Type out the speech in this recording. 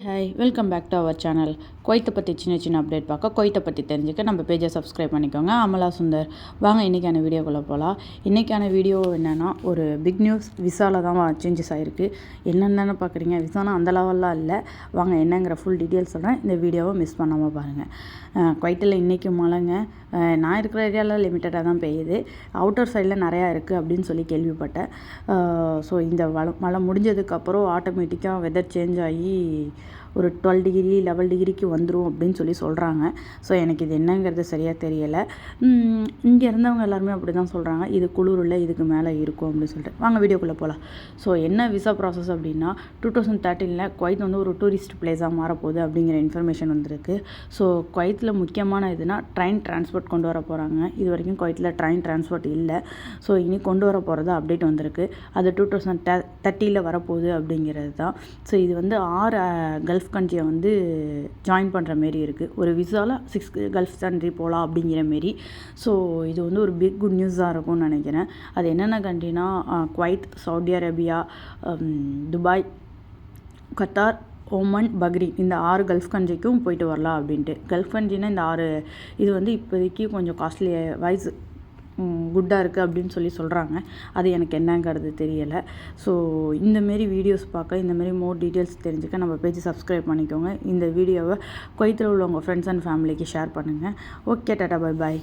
Hi welcome back to our channel. குவைத்தை பற்றி சின்ன அப்டேட் பார்க்க, குவைத்தை பற்றி தெரிஞ்சுக்க நம்ம பேஜை சப்ஸ்கிரைப் பண்ணிக்கோங்க. அமலா சுந்தர். வாங்க இன்றைக்கான வீடியோக்குள்ளே போகலாம். இன்றைக்கான வீடியோ என்னென்னா, ஒரு பிக் நியூஸ். விசாவில் தான் சேஞ்சஸ் ஆகிருக்கு. என்னென்னு பார்க்குறீங்க? விசானா அந்த லெவல்லாம் இல்லை. வாங்க என்னங்கிற ஃபுல் டீட்டெயில்ஸ் சொல்கிறேன். இந்த வீடியோவை மிஸ் பண்ணாமல் பாருங்கள். குவைத்தில் இன்றைக்கி மழைங்க. நான் இருக்கிற ஏரியாவில் லிமிட்டடாக தான் பெய்யுது. அவுட்டர் சைடில் நிறையா இருக்குது அப்படின்னு சொல்லி கேள்விப்பட்டேன். ஸோ இந்த மழை முடிஞ்சதுக்கப்புறம் ஆட்டோமேட்டிக்காக வெதர் சேஞ்ச் ஆகி ஒரு 12 டிகிரி 11 டிகிரிக்கு வந்துடும் அப்படின்னு சொல்லி சொல்கிறாங்க. ஸோ எனக்கு இது என்னங்கிறது சரியாக தெரியலை. இங்கே இருந்தவங்க எல்லாருமே அப்படி தான் சொல்கிறாங்க. இது குளிர் இல்லை, இதுக்கு மேலே இருக்கும் அப்படின்னு சொல்லிட்டு. வாங்க வீடியோக்குள்ளே போகலாம். ஸோ என்ன விசா ப்ராசஸ் அப்படின்னா, 2013 குவைத் வந்து ஒரு டூரிஸ்ட் பிளேஸாக மாறப்போகுது அப்படிங்கிற இன்ஃபர்மேஷன் வந்திருக்கு. ஸோ குவைத்தில் முக்கியமான இதுனா ட்ரெயின் டிரான்ஸ்போர்ட் கொண்டு வர போகிறாங்க. இது வரைக்கும் குவைத்தில் ட்ரெயின் டிரான்ஸ்போர்ட் இல்லை. ஸோ இனி கொண்டு வர போகிறது அப்டேட் வந்திருக்கு. அது 2030 வரப்போகுது அப்படிங்கிறது தான். ஸோ இது வந்து 6 கல்ஃப் கண்ட்ரியை வந்து ஜாயின் பண்ணுற மாரி இருக்குது. ஒரு விசாவில் 6 கல்ஃப் கண்ட்ரி போகலாம் அப்படிங்கிற மாரி. ஸோ இது வந்து ஒரு பிக் குட் நியூஸாக இருக்கும்னு நினைக்கிறேன். அது என்னென்ன கண்ட்ரினா, Kuwait, Saudi Arabia, Dubai, Qatar, Oman, Bahrain, இந்த 6 கல்ஃப் கண்ட்ரிக்கும் போயிட்டு வரலாம் அப்படின்ட்டு. கல்ஃப் கண்ட்ரினா இந்த 6 இது வந்து இப்போதைக்கு கொஞ்சம் காஸ்ட்லி வைஸ் குட்டாக இருக்குது அப்படின்னு சொல்லி சொல்கிறாங்க. அது எனக்கு என்னங்கிறது தெரியலை. ஸோ இந்தமாரி வீடியோஸ் பார்க்க, இந்தமாரி மோர் டீட்டெயில்ஸ் தெரிஞ்சுக்க நம்ம பேஜ் சப்ஸ்கிரைப் பண்ணிக்கோங்க. இந்த வீடியோவை குவைத்தில் உள்ள உங்கள் ஃப்ரெண்ட்ஸ் அண்ட் ஃபேமிலிக்கு ஷேர் பண்ணுங்கள். Okay, Tata, bye bye.